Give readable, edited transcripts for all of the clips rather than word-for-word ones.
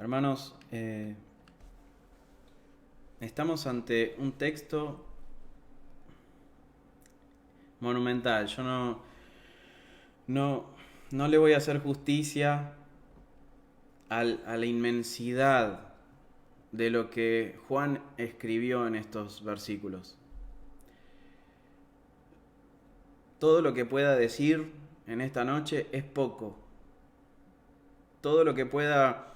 Hermanos, estamos ante un texto monumental. Yo no le voy a hacer justicia a la inmensidad de lo que Juan escribió en estos versículos. Todo lo que pueda decir en esta noche es poco. Todo lo que pueda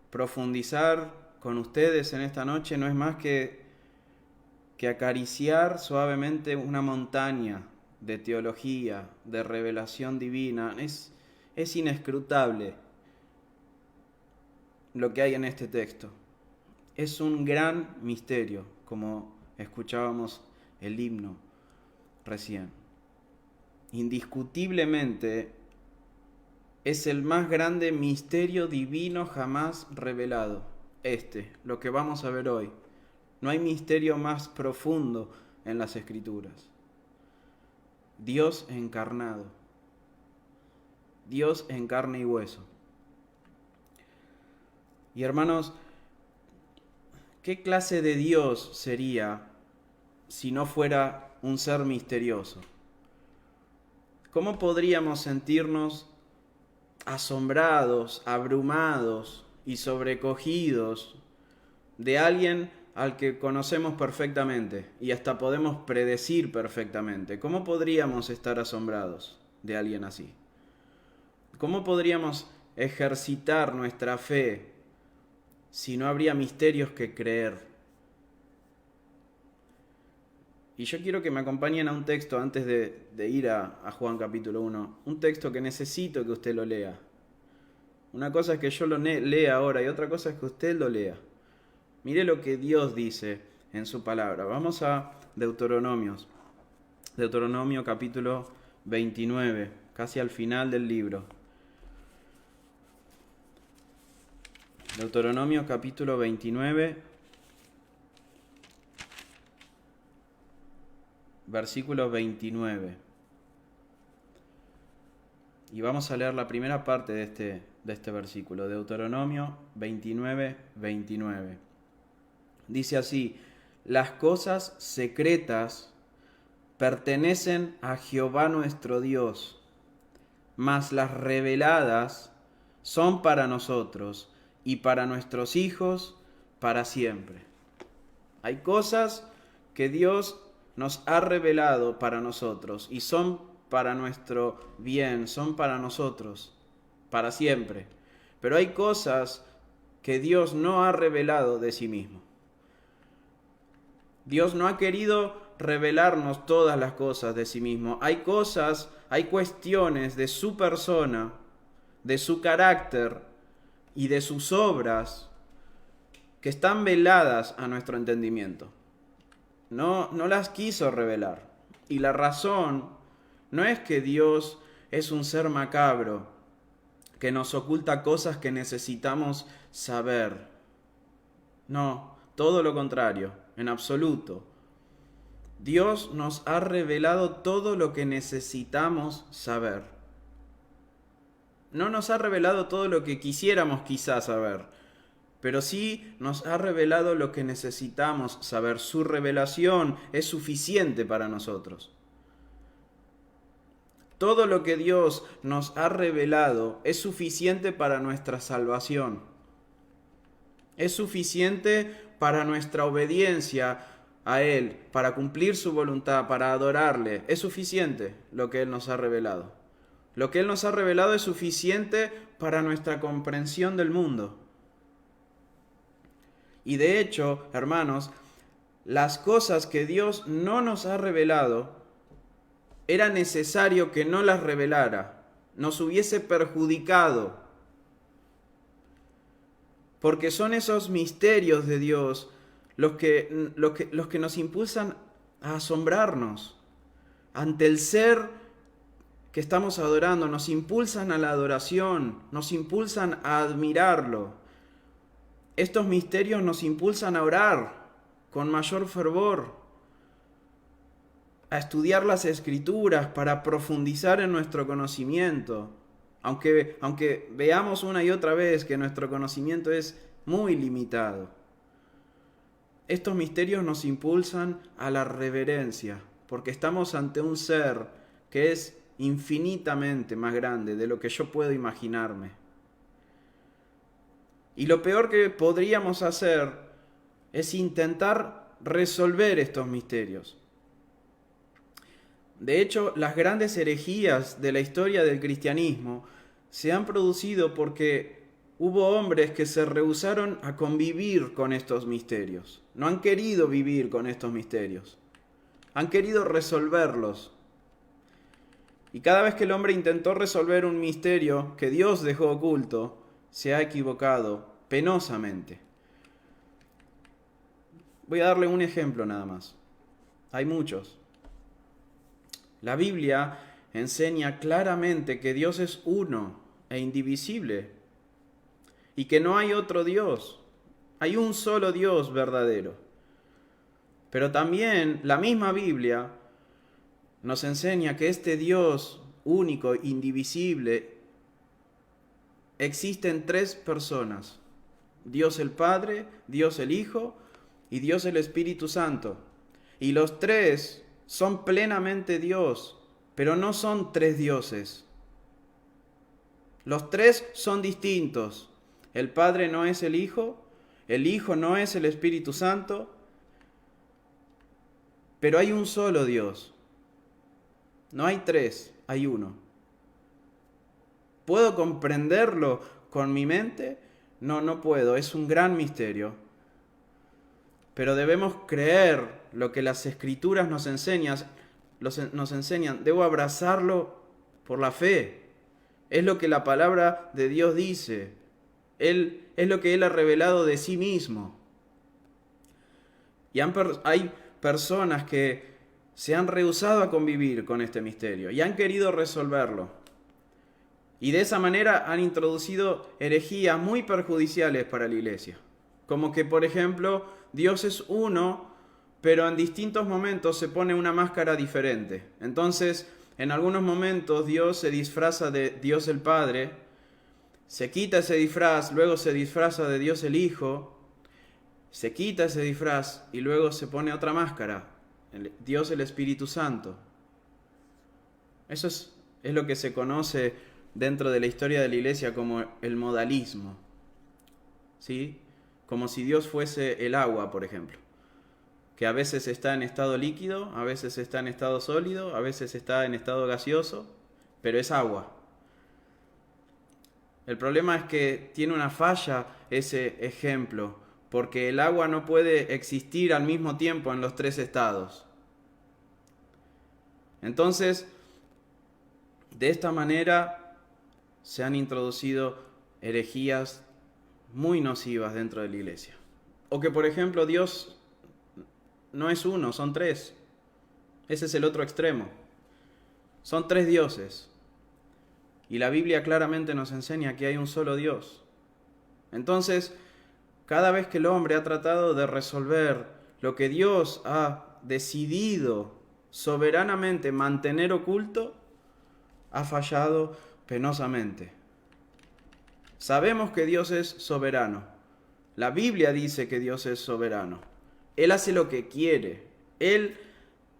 profundizar con ustedes en esta noche no es más que acariciar suavemente una montaña de teología, de revelación divina. Es inescrutable lo que hay en este texto. Es un gran misterio, como escuchábamos el himno recién. Indiscutiblemente es el más grande misterio divino jamás revelado. Lo que vamos a ver hoy. No hay misterio más profundo en las Escrituras. Dios encarnado. Dios en carne y hueso. Y hermanos, ¿qué clase de Dios sería si no fuera un ser misterioso? ¿Cómo podríamos sentirnos asombrados, abrumados y sobrecogidos de alguien al que conocemos perfectamente y hasta podemos predecir perfectamente? ¿Cómo podríamos estar asombrados de alguien así? ¿Cómo podríamos ejercitar nuestra fe si no habría misterios que creer? Y yo quiero que me acompañen a un texto antes de ir a Juan capítulo 1. Un texto que necesito que usted lo lea. Una cosa es que yo lo lea ahora y otra cosa es que usted lo lea. Mire lo que Dios dice en su palabra. Vamos a Deuteronomio capítulo 29, casi al final del libro. Deuteronomio capítulo 29, versículo 29. Y vamos a leer la primera parte de este versículo, Deuteronomio 29, 29. Dice así: las cosas secretas pertenecen a Jehová nuestro Dios, mas las reveladas son para nosotros y para nuestros hijos para siempre. Hay cosas que Dios nos ha revelado para nosotros y son para nuestro bien, son para nosotros para siempre. Pero hay cosas que Dios no ha revelado de sí mismo. Dios no ha querido revelarnos todas las cosas de sí mismo. Hay cuestiones de su persona, de su carácter y de sus obras que están veladas a nuestro entendimiento. No las quiso revelar. Y la razón no es que Dios es un ser macabro que nos oculta cosas que necesitamos saber. No, todo lo contrario, en absoluto. Dios nos ha revelado todo lo que necesitamos saber. No nos ha revelado todo lo que quisiéramos quizás saber, pero sí nos ha revelado lo que necesitamos saber. Su revelación es suficiente para nosotros. Todo lo que Dios nos ha revelado es suficiente para nuestra salvación. Es suficiente para nuestra obediencia a Él, para cumplir su voluntad, para adorarle. Es suficiente lo que Él nos ha revelado. Lo que Él nos ha revelado es suficiente para nuestra comprensión del mundo. Y de hecho, hermanos, las cosas que Dios no nos ha revelado, era necesario que no las revelara, nos hubiese perjudicado. Porque son esos misterios de Dios los que nos impulsan a asombrarnos ante el ser que estamos adorando, nos impulsan a la adoración, nos impulsan a admirarlo. Estos misterios nos impulsan a orar con mayor fervor, a estudiar las Escrituras para profundizar en nuestro conocimiento. aunque veamos una y otra vez que nuestro conocimiento es muy limitado. Estos misterios nos impulsan a la reverencia, porque estamos ante un ser que es infinitamente más grande de lo que yo puedo imaginarme. Y lo peor que podríamos hacer es intentar resolver estos misterios. De hecho, las grandes herejías de la historia del cristianismo se han producido porque hubo hombres que se rehúsaron a convivir con estos misterios. No han querido vivir con estos misterios. Han querido resolverlos. Y cada vez que el hombre intentó resolver un misterio que Dios dejó oculto, se ha equivocado penosamente. Voy a darle un ejemplo nada más. Hay muchos. La Biblia enseña claramente que Dios es uno e indivisible y que no hay otro Dios. Hay un solo Dios verdadero. Pero también la misma Biblia nos enseña que este Dios único, indivisible, existe en tres personas: Dios el Padre, Dios el Hijo y Dios el Espíritu Santo. Y los tres son plenamente Dios, pero no son tres dioses. Los tres son distintos. El Padre no es el Hijo no es el Espíritu Santo, pero hay un solo Dios. No hay tres, hay uno. ¿Puedo comprenderlo con mi mente? No puedo, es un gran misterio. Pero debemos creer lo que las Escrituras nos enseñan. Debo abrazarlo por la fe. Es lo que la palabra de Dios dice. Es lo que Él ha revelado de sí mismo. Y hay personas que se han rehusado a convivir con este misterio y han querido resolverlo. Y de esa manera han introducido herejías muy perjudiciales para la iglesia. Como que, por ejemplo, Dios es uno, pero en distintos momentos se pone una máscara diferente. Entonces, en algunos momentos Dios se disfraza de Dios el Padre, se quita ese disfraz, luego se disfraza de Dios el Hijo, se quita ese disfraz y luego se pone otra máscara, Dios el Espíritu Santo. Eso es lo que se conoce dentro de la historia de la iglesia como el modalismo. ¿Sí? Como si Dios fuese el agua, por ejemplo, que a veces está en estado líquido, a veces está en estado sólido, a veces está en estado gaseoso, pero es agua. El problema es que tiene una falla ese ejemplo, porque el agua no puede existir al mismo tiempo en los tres estados. Entonces, de esta manera se han introducido herejías muy nocivas dentro de la iglesia. O que, por ejemplo, Dios no es uno, son tres. Ese es el otro extremo. Son tres dioses. Y la Biblia claramente nos enseña que hay un solo Dios. Entonces, cada vez que el hombre ha tratado de resolver lo que Dios ha decidido soberanamente mantener oculto, ha fallado penosamente. Sabemos que Dios es soberano. La Biblia dice que Dios es soberano. Él hace lo que quiere. Él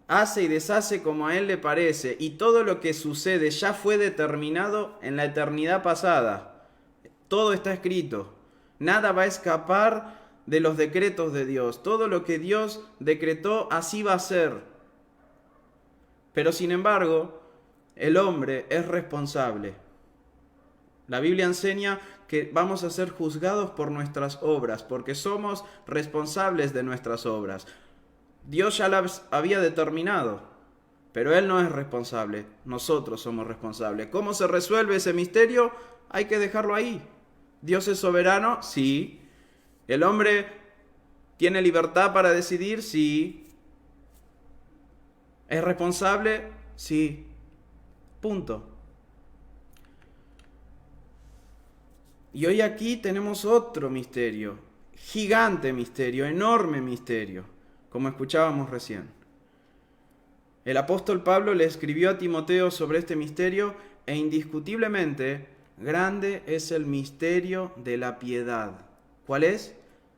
hace y deshace como a Él le parece. Y todo lo que sucede ya fue determinado en la eternidad pasada. Todo está escrito. Nada va a escapar de los decretos de Dios. Todo lo que Dios decretó, así va a ser. Pero sin embargo, el hombre es responsable. La Biblia enseña que vamos a ser juzgados por nuestras obras, porque somos responsables de nuestras obras. Dios ya las había determinado, pero Él no es responsable, nosotros somos responsables. ¿Cómo se resuelve ese misterio? Hay que dejarlo ahí. ¿Dios es soberano? Sí. ¿El hombre tiene libertad para decidir? Sí. ¿Es responsable? Sí. Punto. Y hoy aquí tenemos otro misterio, gigante misterio, enorme misterio, como escuchábamos recién. El apóstol Pablo le escribió a Timoteo sobre este misterio e indiscutiblemente grande es el misterio de la piedad. ¿Cuál es?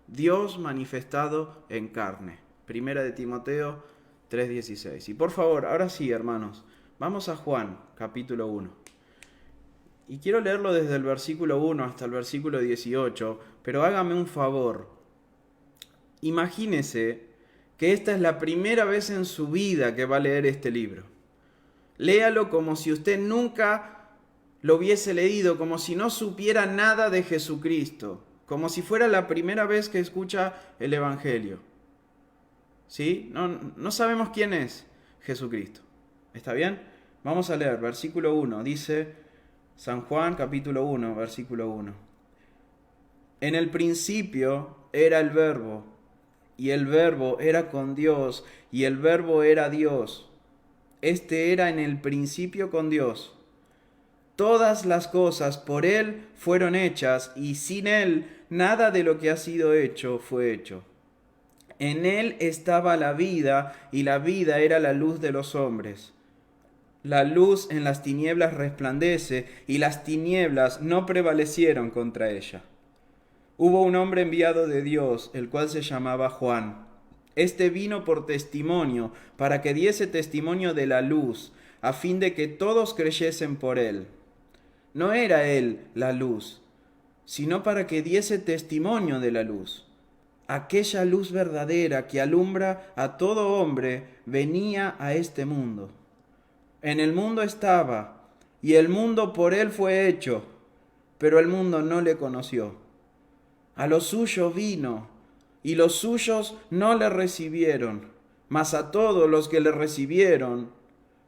Dios manifestado en carne. Primera de Timoteo 3:16. Y por favor, ahora sí, hermanos, vamos a Juan, capítulo 1. Y quiero leerlo desde el versículo 1 hasta el versículo 18, pero hágame un favor. Imagínese que esta es la primera vez en su vida que va a leer este libro. Léalo como si usted nunca lo hubiese leído, como si no supiera nada de Jesucristo, como si fuera la primera vez que escucha el Evangelio. ¿Sí? No sabemos quién es Jesucristo. ¿Está bien? Vamos a leer, versículo 1. Dice San Juan, capítulo 1, versículo 1. En el principio era el Verbo, y el Verbo era con Dios, y el Verbo era Dios. Este era en el principio con Dios. Todas las cosas por Él fueron hechas, y sin Él nada de lo que ha sido hecho fue hecho. En Él estaba la vida, y la vida era la luz de los hombres. La luz en las tinieblas resplandece, y las tinieblas no prevalecieron contra ella. Hubo un hombre enviado de Dios, el cual se llamaba Juan. Este vino por testimonio, para que diese testimonio de la luz, a fin de que todos creyesen por él. No era él la luz, sino para que diese testimonio de la luz. Aquella luz verdadera que alumbra a todo hombre venía a este mundo. En el mundo estaba, y el mundo por él fue hecho, pero el mundo no le conoció. A los suyos vino, y los suyos no le recibieron, mas a todos los que le recibieron,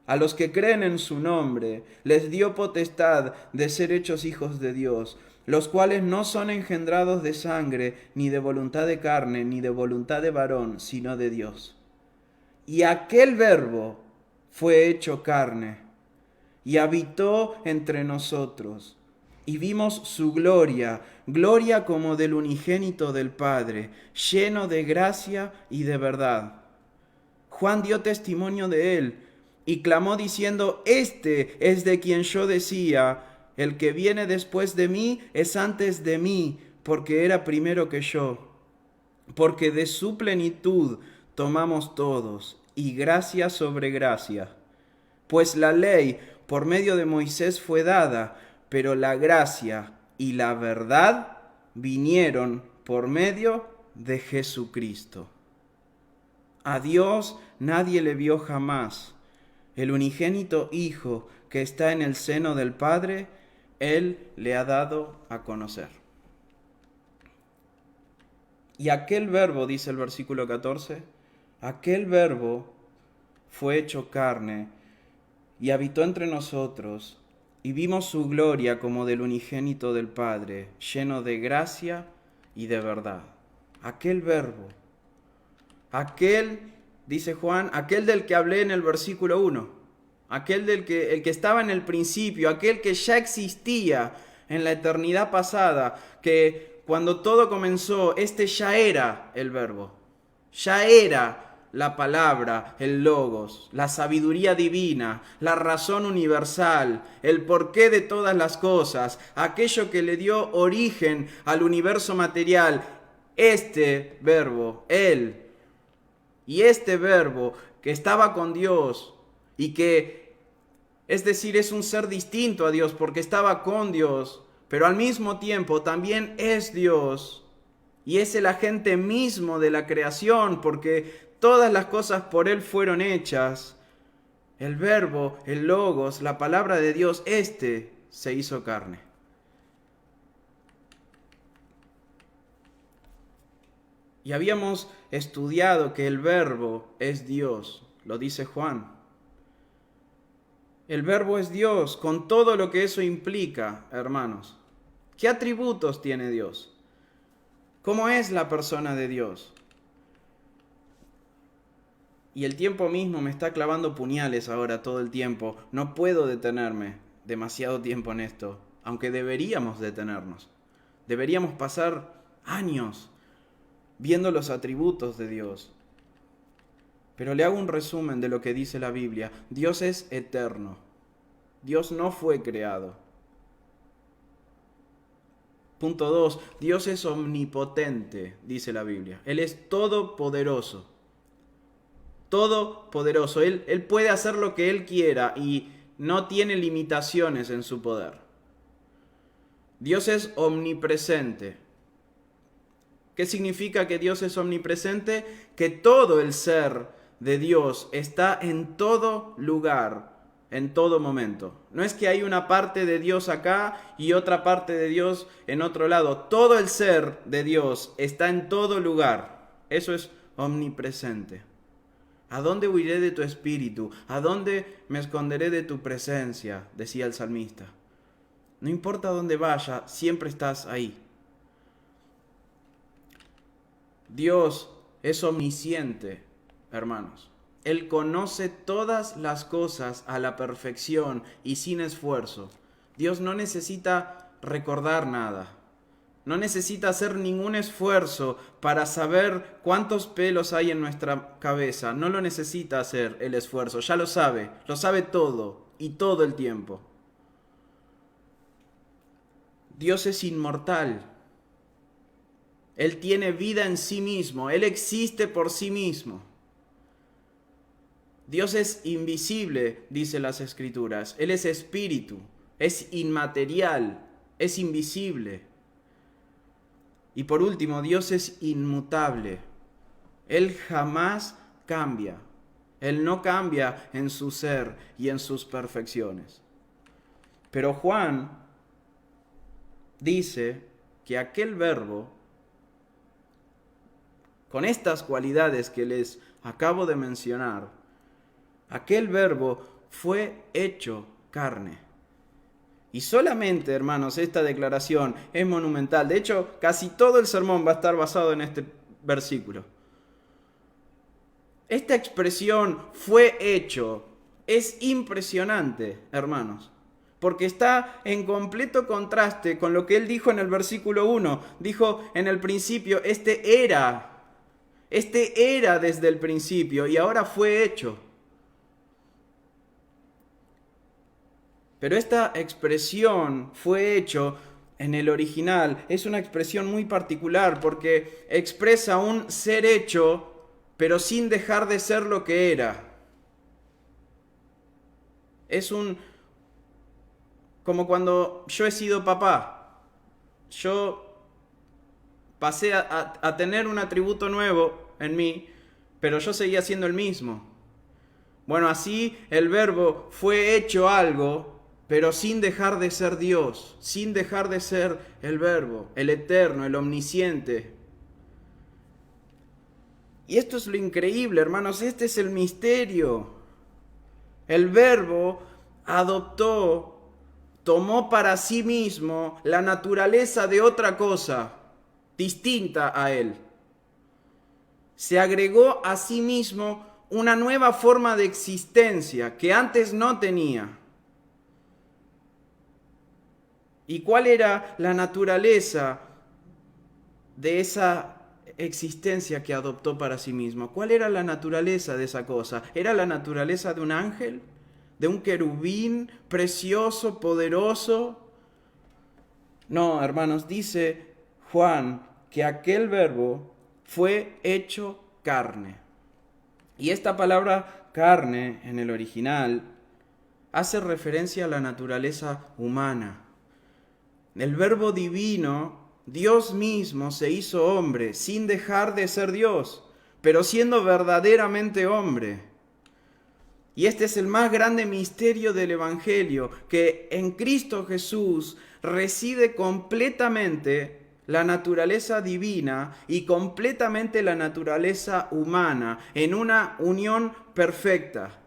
a los que creen en su nombre, les dio potestad de ser hechos hijos de Dios, los cuales no son engendrados de sangre, ni de voluntad de carne, ni de voluntad de varón, sino de Dios. Y aquel Verbo fue hecho carne, y habitó entre nosotros, y vimos su gloria, gloria como del unigénito del Padre, lleno de gracia y de verdad. Juan dio testimonio de él, y clamó diciendo: Este es de quien yo decía, el que viene después de mí es antes de mí, porque era primero que yo. Porque de su plenitud tomamos todos, y gracia sobre gracia. Pues la ley por medio de Moisés fue dada, pero la gracia y la verdad vinieron por medio de Jesucristo. A Dios nadie le vio jamás. El unigénito Hijo que está en el seno del Padre, Él le ha dado a conocer. Y aquel Verbo, dice el versículo 14, aquel Verbo fue hecho carne y habitó entre nosotros, y vimos su gloria como del unigénito del Padre, lleno de gracia y de verdad. Aquel Verbo, aquel, dice Juan, aquel del que hablé en el versículo 1, aquel el que estaba en el principio, aquel que ya existía en la eternidad pasada, que cuando todo comenzó, este ya era el Verbo, ya era la palabra, el logos, la sabiduría divina, la razón universal, el porqué de todas las cosas, aquello que le dio origen al universo material, este Verbo, Él. Y este Verbo que estaba con Dios y que, es decir, es un ser distinto a Dios porque estaba con Dios, pero al mismo tiempo también es Dios y es el agente mismo de la creación porque todas las cosas por Él fueron hechas. El Verbo, el Logos, la palabra de Dios, se hizo carne. Y habíamos estudiado que el Verbo es Dios, lo dice Juan. El Verbo es Dios, con todo lo que eso implica, hermanos. ¿Qué atributos tiene Dios? ¿Cómo es la persona de Dios? Y el tiempo mismo me está clavando puñales ahora todo el tiempo. No puedo detenerme demasiado tiempo en esto, aunque deberíamos detenernos. Deberíamos pasar años viendo los atributos de Dios. Pero le hago un resumen de lo que dice la Biblia. Dios es eterno. Dios no fue creado. Punto 2. Dios es omnipotente, dice la Biblia. Él es todopoderoso. Todopoderoso. Él puede hacer lo que Él quiera y no tiene limitaciones en su poder. Dios es omnipresente. ¿Qué significa que Dios es omnipresente? Que todo el ser de Dios está en todo lugar, en todo momento. No es que hay una parte de Dios acá y otra parte de Dios en otro lado. Todo el ser de Dios está en todo lugar. Eso es omnipresente. ¿A dónde huiré de tu espíritu? ¿A dónde me esconderé de tu presencia?, decía el salmista. No importa dónde vaya, siempre estás ahí. Dios es omnisciente, hermanos. Él conoce todas las cosas a la perfección y sin esfuerzo. Dios no necesita recordar nada. No necesita hacer ningún esfuerzo para saber cuántos pelos hay en nuestra cabeza. No lo necesita hacer el esfuerzo. Ya lo sabe todo y todo el tiempo. Dios es inmortal. Él tiene vida en sí mismo. Él existe por sí mismo. Dios es invisible, dice las Escrituras. Él es espíritu, es inmaterial, es invisible. Y por último, Dios es inmutable. Él jamás cambia. Él no cambia en su ser y en sus perfecciones. Pero Juan dice que aquel verbo, con estas cualidades que les acabo de mencionar, aquel verbo fue hecho carne. Y solamente, hermanos, esta declaración es monumental. De hecho, casi todo el sermón va a estar basado en este versículo. Esta expresión fue hecho es impresionante, hermanos, porque está en completo contraste con lo que él dijo en el versículo 1. Dijo en el principio, este era desde el principio y ahora fue hecho. Pero esta expresión fue hecho en el original. Es una expresión muy particular porque expresa un ser hecho, pero sin dejar de ser lo que era. Es como cuando yo he sido papá. Yo pasé a tener un atributo nuevo en mí, pero yo seguía siendo el mismo. Bueno, así el verbo fue hecho algo, pero sin dejar de ser Dios, sin dejar de ser el verbo, el eterno, el omnisciente. Y esto es lo increíble, hermanos, este es el misterio. El verbo tomó para sí mismo la naturaleza de otra cosa, distinta a él. Se agregó a sí mismo una nueva forma de existencia que antes no tenía. ¿Y cuál era la naturaleza de esa existencia que adoptó para sí mismo? ¿Cuál era la naturaleza de esa cosa? ¿Era la naturaleza de un ángel? ¿De un querubín precioso, poderoso? No, hermanos, dice Juan que aquel verbo fue hecho carne. Y esta palabra carne en el original hace referencia a la naturaleza humana. El verbo divino, Dios mismo se hizo hombre sin dejar de ser Dios, pero siendo verdaderamente hombre. Y este es el más grande misterio del Evangelio, que en Cristo Jesús reside completamente la naturaleza divina y completamente la naturaleza humana en una unión perfecta,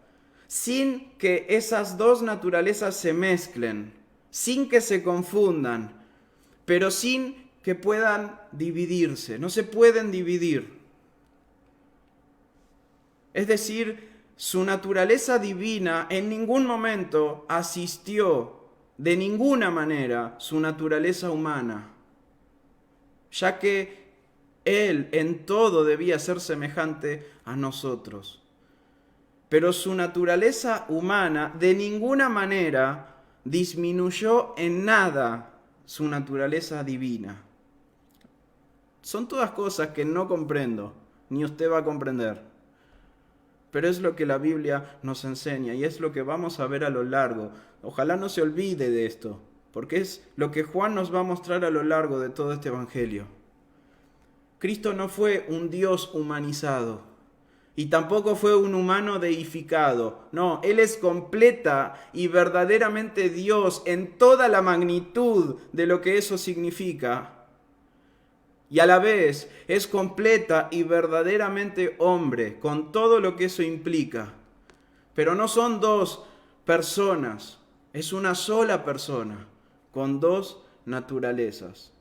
sin que esas dos naturalezas se mezclen, sin que se confundan, pero sin que puedan dividirse. No se pueden dividir. Es decir, su naturaleza divina en ningún momento asistió de ninguna manera su naturaleza humana, ya que Él en todo debía ser semejante a nosotros. Pero su naturaleza humana de ninguna manera disminuyó en nada su naturaleza divina. Son todas cosas que no comprendo, ni usted va a comprender. Pero es lo que la Biblia nos enseña y es lo que vamos a ver a lo largo. Ojalá no se olvide de esto, porque es lo que Juan nos va a mostrar a lo largo de todo este evangelio. Cristo no fue un Dios humanizado y tampoco fue un humano deificado. No, Él es completa y verdaderamente Dios en toda la magnitud de lo que eso significa. Y a la vez es completa y verdaderamente hombre, con todo lo que eso implica. Pero no son dos personas, es una sola persona, con dos naturalezas.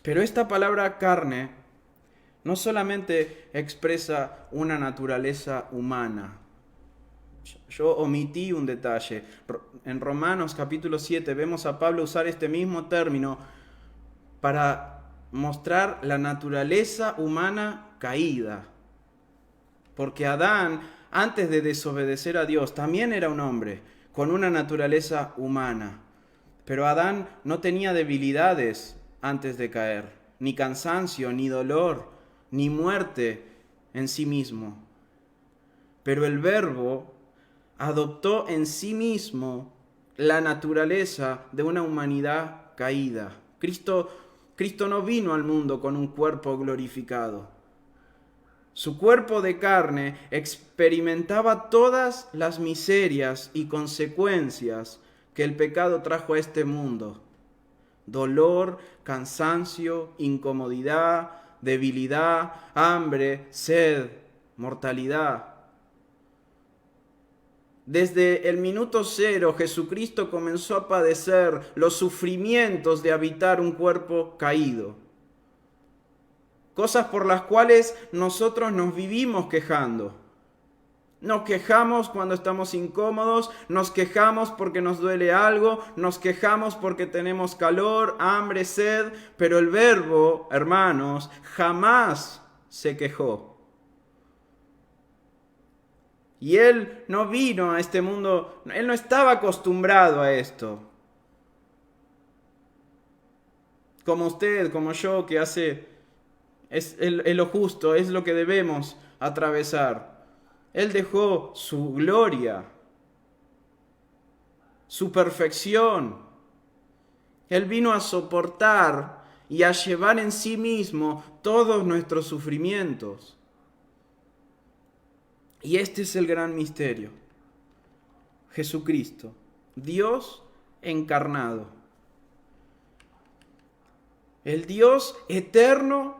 Pero esta palabra carne no solamente expresa una naturaleza humana. Yo omití un detalle. En Romanos capítulo 7 vemos a Pablo usar este mismo término para mostrar la naturaleza humana caída. Porque Adán, antes de desobedecer a Dios, también era un hombre con una naturaleza humana. Pero Adán no tenía debilidades antes de caer, ni cansancio, ni dolor, ni muerte en sí mismo. Pero el Verbo adoptó en sí mismo la naturaleza de una humanidad caída. Cristo no vino al mundo con un cuerpo glorificado. Su cuerpo de carne experimentaba todas las miserias y consecuencias que el pecado trajo a este mundo. Dolor, cansancio, incomodidad, debilidad, hambre, sed, mortalidad. Desde el minuto cero, Jesucristo comenzó a padecer los sufrimientos de habitar un cuerpo caído. Cosas por las cuales nosotros nos vivimos quejando. Nos quejamos cuando estamos incómodos, nos quejamos porque nos duele algo, nos quejamos porque tenemos calor, hambre, sed, pero el Verbo, hermanos, jamás se quejó. Y Él no vino a este mundo, Él no estaba acostumbrado a esto. Como usted, como yo, que hace, es lo justo, es lo que debemos atravesar. Él dejó su gloria, su perfección. Él vino a soportar y a llevar en sí mismo todos nuestros sufrimientos. Y este es el gran misterio. Jesucristo, Dios encarnado. El Dios eterno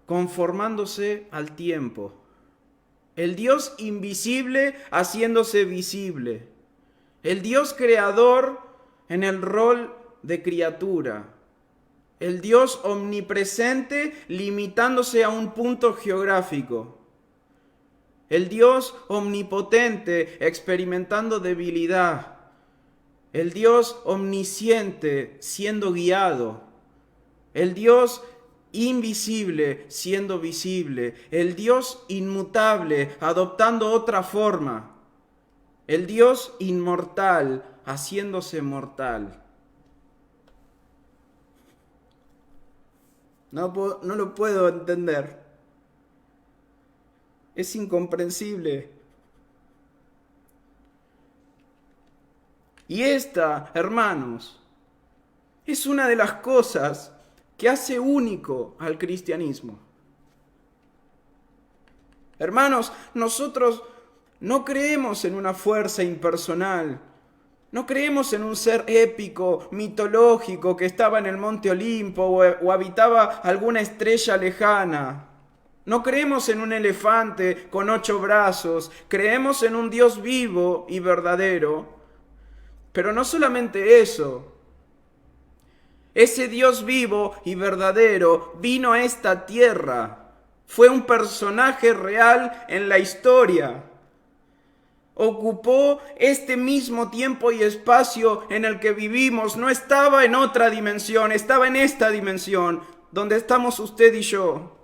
conformándose al tiempo. El Dios invisible haciéndose visible. El Dios creador en el rol de criatura. El Dios omnipresente limitándose a un punto geográfico. El Dios omnipotente experimentando debilidad. El Dios omnisciente siendo guiado. El Dios invisible siendo visible. El Dios inmutable adoptando otra forma. El Dios inmortal haciéndose mortal. No lo puedo entender. Es incomprensible. Y esta, hermanos, es una de las cosas que hace único al cristianismo. Hermanos, nosotros no creemos en una fuerza impersonal. No creemos en un ser épico, mitológico, que estaba en el monte Olimpo o habitaba alguna estrella lejana. No creemos en un elefante con 8 brazos, creemos en un Dios vivo y verdadero. Pero no solamente eso. Ese Dios vivo y verdadero vino a esta tierra. Fue un personaje real en la historia. Ocupó este mismo tiempo y espacio en el que vivimos. No estaba en otra dimensión, estaba en esta dimensión, donde estamos usted y yo.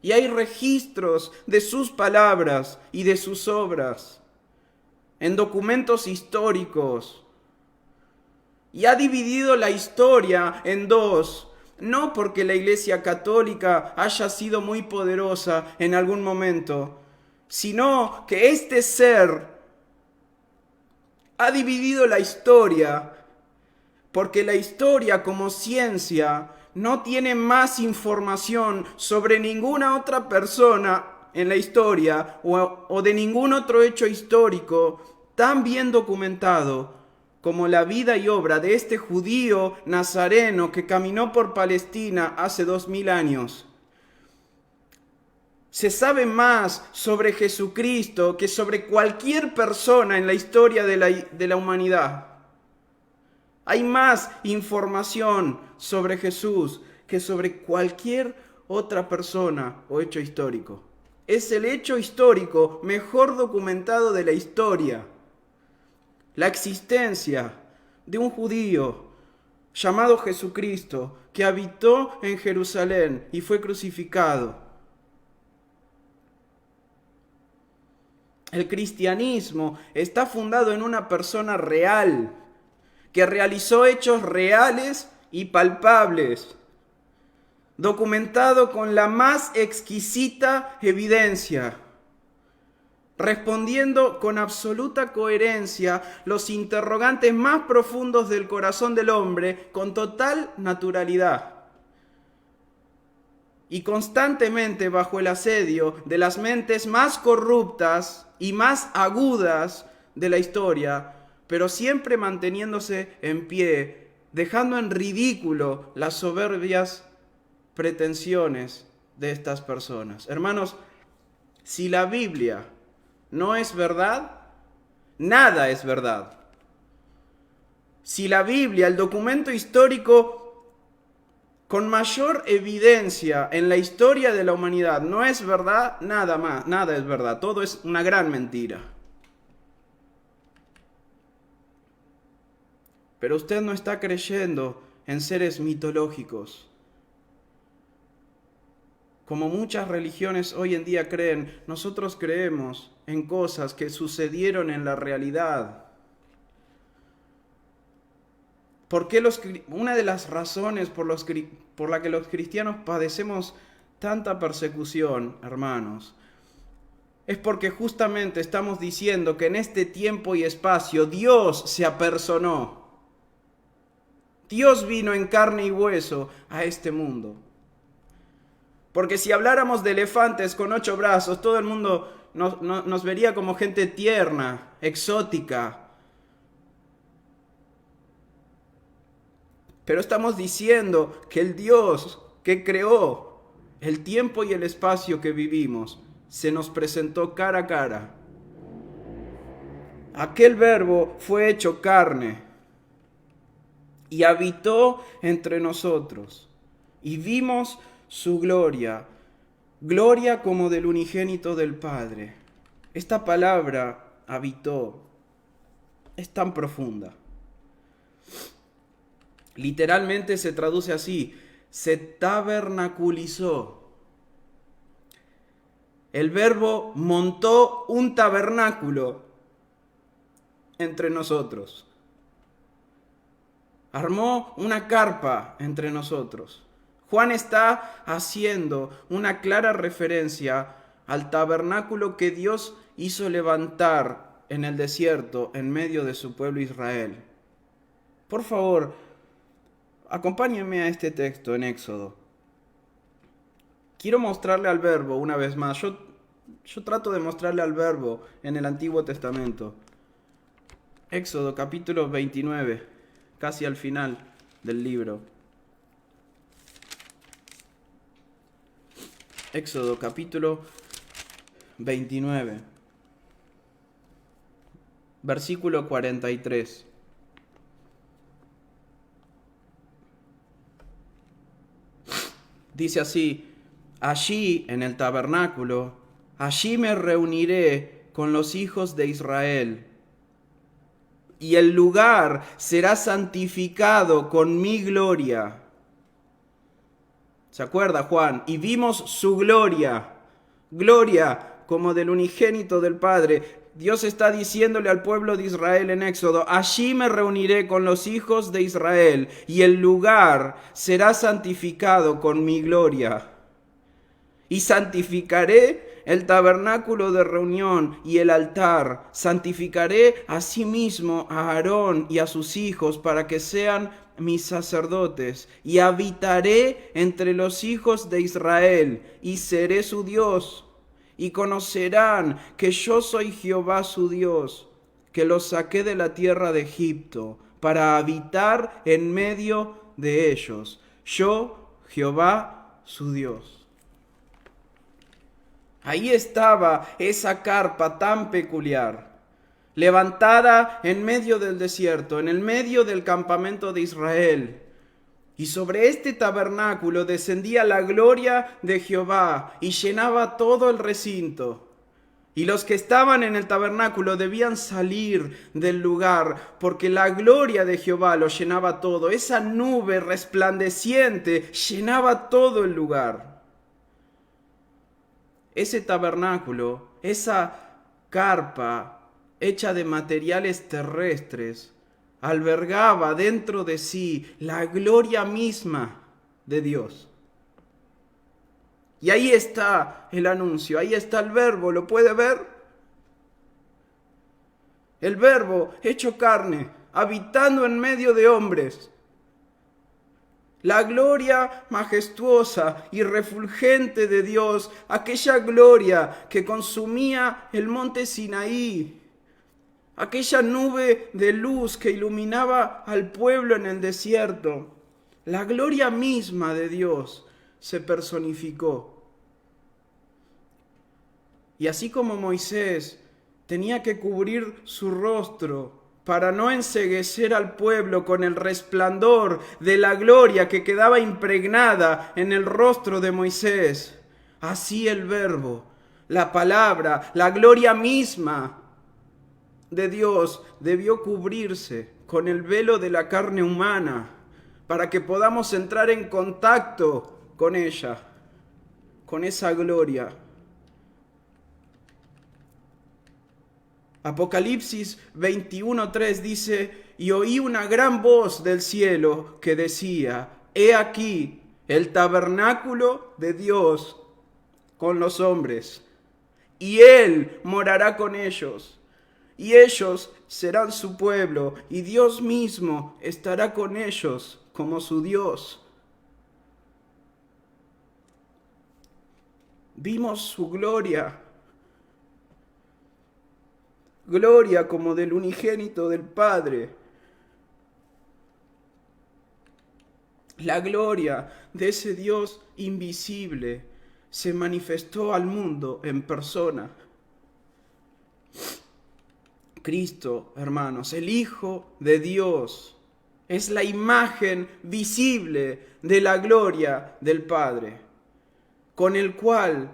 Y hay registros de sus palabras y de sus obras en documentos históricos. y ha dividido la historia en dos. No porque la Iglesia Católica haya sido muy poderosa en algún momento, sino que este ser ha dividido la historia porque la historia como ciencia no tiene más información sobre ninguna otra persona en la historia o de ningún otro hecho histórico tan bien documentado como la vida y obra de este judío nazareno que caminó por Palestina hace 2000 años. Se sabe más sobre Jesucristo que sobre cualquier persona en la historia de la humanidad. Hay más información sobre Jesús que sobre cualquier otra persona o hecho histórico. Es el hecho histórico mejor documentado de la historia. La existencia de un judío llamado Jesucristo que habitó en Jerusalén y fue crucificado. El cristianismo está fundado en una persona real que realizó hechos reales y palpables, documentado con la más exquisita evidencia, respondiendo con absoluta coherencia los interrogantes más profundos del corazón del hombre con total naturalidad y constantemente bajo el asedio de las mentes más corruptas y más agudas de la historia, pero siempre manteniéndose en pie, dejando en ridículo las soberbias pretensiones de estas personas. Hermanos, si la Biblia no es verdad, nada es verdad. Si la Biblia, el documento histórico con mayor evidencia en la historia de la humanidad, no es verdad, nada es verdad. Todo es una gran mentira. Pero usted no está creyendo en seres mitológicos. Como muchas religiones hoy en día creen, nosotros creemos en cosas que sucedieron en la realidad. Una de las razones por la que los cristianos padecemos tanta persecución, hermanos, es porque justamente estamos diciendo que en este tiempo y espacio Dios se apersonó. Dios vino en carne y hueso a este mundo. Porque si habláramos de elefantes con 8 brazos, todo el mundo nos vería como gente tierna, exótica. Pero estamos diciendo que el Dios que creó el tiempo y el espacio que vivimos se nos presentó cara a cara. Aquel verbo fue hecho carne y habitó entre nosotros, y vimos su gloria, gloria como del unigénito del Padre. Esta palabra, habitó, es tan profunda. Literalmente se traduce así, se tabernaculizó. El verbo montó un tabernáculo entre nosotros. Armó una carpa entre nosotros. Juan está haciendo una clara referencia al tabernáculo que Dios hizo levantar en el desierto en medio de su pueblo Israel. Por favor, acompáñenme a este texto en Éxodo. Quiero mostrarle al verbo una vez más. Yo trato de mostrarle al verbo en el Antiguo Testamento. Éxodo capítulo 29. Casi al final del libro. Éxodo capítulo 29, versículo 43. Dice así: allí en el tabernáculo, allí me reuniré con los hijos de Israel, y el lugar será santificado con mi gloria. ¿Se acuerda, Juan? Y vimos su gloria, gloria como del unigénito del Padre, Dios está diciéndole al pueblo de Israel en Éxodo: allí me reuniré con los hijos de Israel y el lugar será santificado con mi gloria. Y santificaré el tabernáculo de reunión y el altar. Santificaré asimismo a Aarón y a sus hijos para que sean mis sacerdotes. Y habitaré entre los hijos de Israel y seré su Dios. Y conocerán que yo soy Jehová su Dios, que los saqué de la tierra de Egipto para habitar en medio de ellos. Yo, Jehová su Dios. Ahí estaba esa carpa tan peculiar, levantada en medio del desierto, en el medio del campamento de Israel. Y sobre este tabernáculo descendía la gloria de Jehová y llenaba todo el recinto. Y los que estaban en el tabernáculo debían salir del lugar, porque la gloria de Jehová lo llenaba todo. Esa nube resplandeciente llenaba todo el lugar. Ese tabernáculo, esa carpa hecha de materiales terrestres, albergaba dentro de sí la gloria misma de Dios. Y ahí está el anuncio, ahí está el verbo, ¿lo puede ver? El verbo hecho carne, habitando en medio de hombres. La gloria majestuosa y refulgente de Dios, aquella gloria que consumía el monte Sinaí, aquella nube de luz que iluminaba al pueblo en el desierto, la gloria misma de Dios se personificó. Y así como Moisés tenía que cubrir su rostro para no enceguecer al pueblo con el resplandor de la gloria que quedaba impregnada en el rostro de Moisés, así el verbo, la palabra, la gloria misma de Dios debió cubrirse con el velo de la carne humana para que podamos entrar en contacto con ella, con esa gloria. Apocalipsis 21:3 dice: y oí una gran voz del cielo que decía: he aquí el tabernáculo de Dios con los hombres, y Él morará con ellos, y ellos serán su pueblo, y Dios mismo estará con ellos como su Dios. Vimos su gloria. Gloria como del unigénito del Padre. La gloria de ese Dios invisible se manifestó al mundo en persona. Cristo, hermanos, el Hijo de Dios, es la imagen visible de la gloria del Padre, con el cual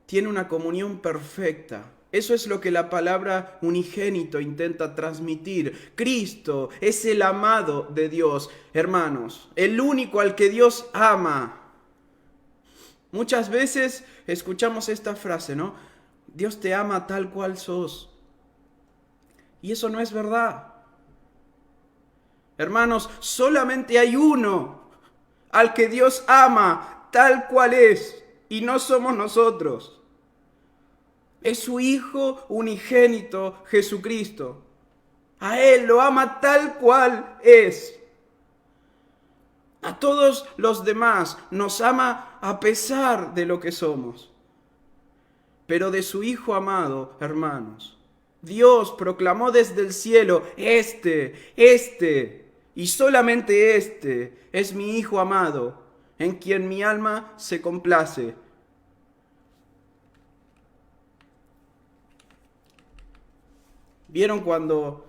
tiene una comunión perfecta. Eso es lo que la palabra unigénito intenta transmitir. Cristo es el amado de Dios, hermanos, el único al que Dios ama. Muchas veces escuchamos esta frase, ¿no? Dios te ama tal cual sos. Y eso no es verdad. Hermanos, solamente hay uno al que Dios ama tal cual es, y no somos nosotros. Es su Hijo unigénito, Jesucristo. A Él lo ama tal cual es. A todos los demás nos ama a pesar de lo que somos. Pero de su Hijo amado, hermanos, Dios proclamó desde el cielo: este, y solamente este es mi Hijo amado, en quien mi alma se complace. ¿Vieron cuando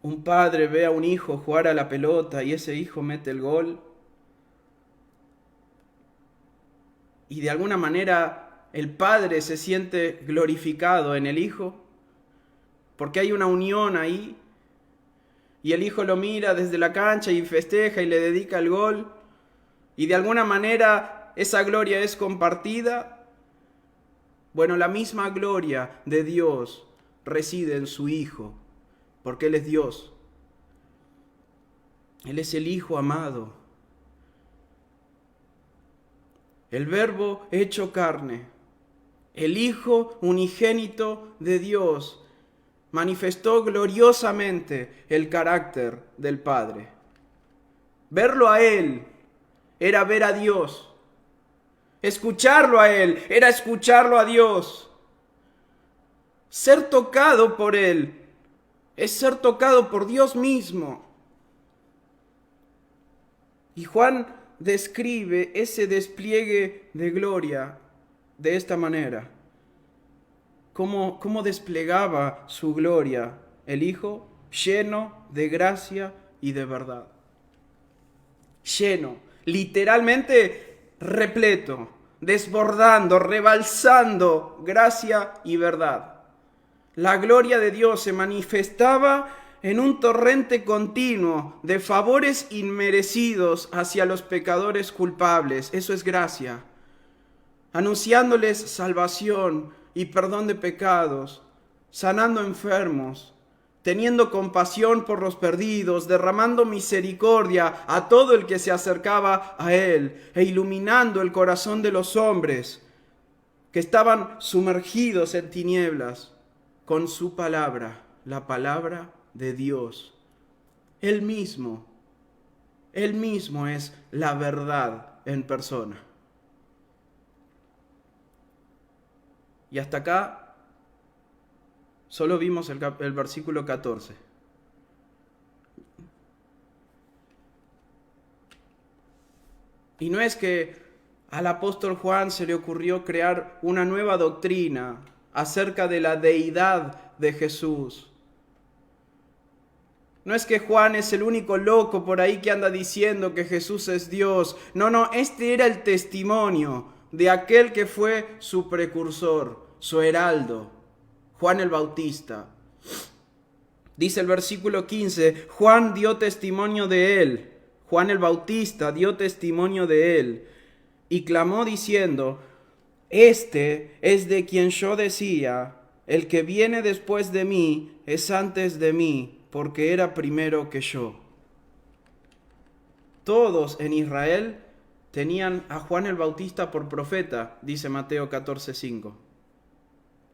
un padre ve a un hijo jugar a la pelota y ese hijo mete el gol? Y de alguna manera el padre se siente glorificado en el hijo, porque hay una unión ahí. Y el hijo lo mira desde la cancha y festeja y le dedica el gol. Y de alguna manera esa gloria es compartida. Bueno, la misma gloria de Dios reside en su Hijo, porque Él es Dios. Él es el Hijo amado. El Verbo hecho carne, el Hijo unigénito de Dios, manifestó gloriosamente el carácter del Padre. Verlo a Él era ver a Dios. Escucharlo a Él era escucharlo a Dios. Ser tocado por Él es ser tocado por Dios mismo. Y Juan describe ese despliegue de gloria de esta manera. ¿Cómo desplegaba su gloria el Hijo? Lleno de gracia y de verdad. Lleno, literalmente repleto, desbordando, rebalsando gracia y verdad. La gloria de Dios se manifestaba en un torrente continuo de favores inmerecidos hacia los pecadores culpables. Eso es gracia. Anunciándoles salvación y perdón de pecados, sanando enfermos, teniendo compasión por los perdidos, derramando misericordia a todo el que se acercaba a Él, e iluminando el corazón de los hombres que estaban sumergidos en tinieblas con su palabra, la palabra de Dios. Él mismo es la verdad en persona. Y hasta acá solo vimos el versículo 14. Y no es que al apóstol Juan se le ocurrió crear una nueva doctrina acerca de la deidad de Jesús. No es que Juan es el único loco por ahí que anda diciendo que Jesús es Dios. No, este era el testimonio de aquel que fue su precursor, su heraldo, Juan el Bautista. Dice el versículo 15, Juan dio testimonio de él, Juan el Bautista dio testimonio de él, y clamó diciendo, este es de quien yo decía, el que viene después de mí es antes de mí, porque era primero que yo. Todos en Israel tenían a Juan el Bautista por profeta, dice Mateo 14:5.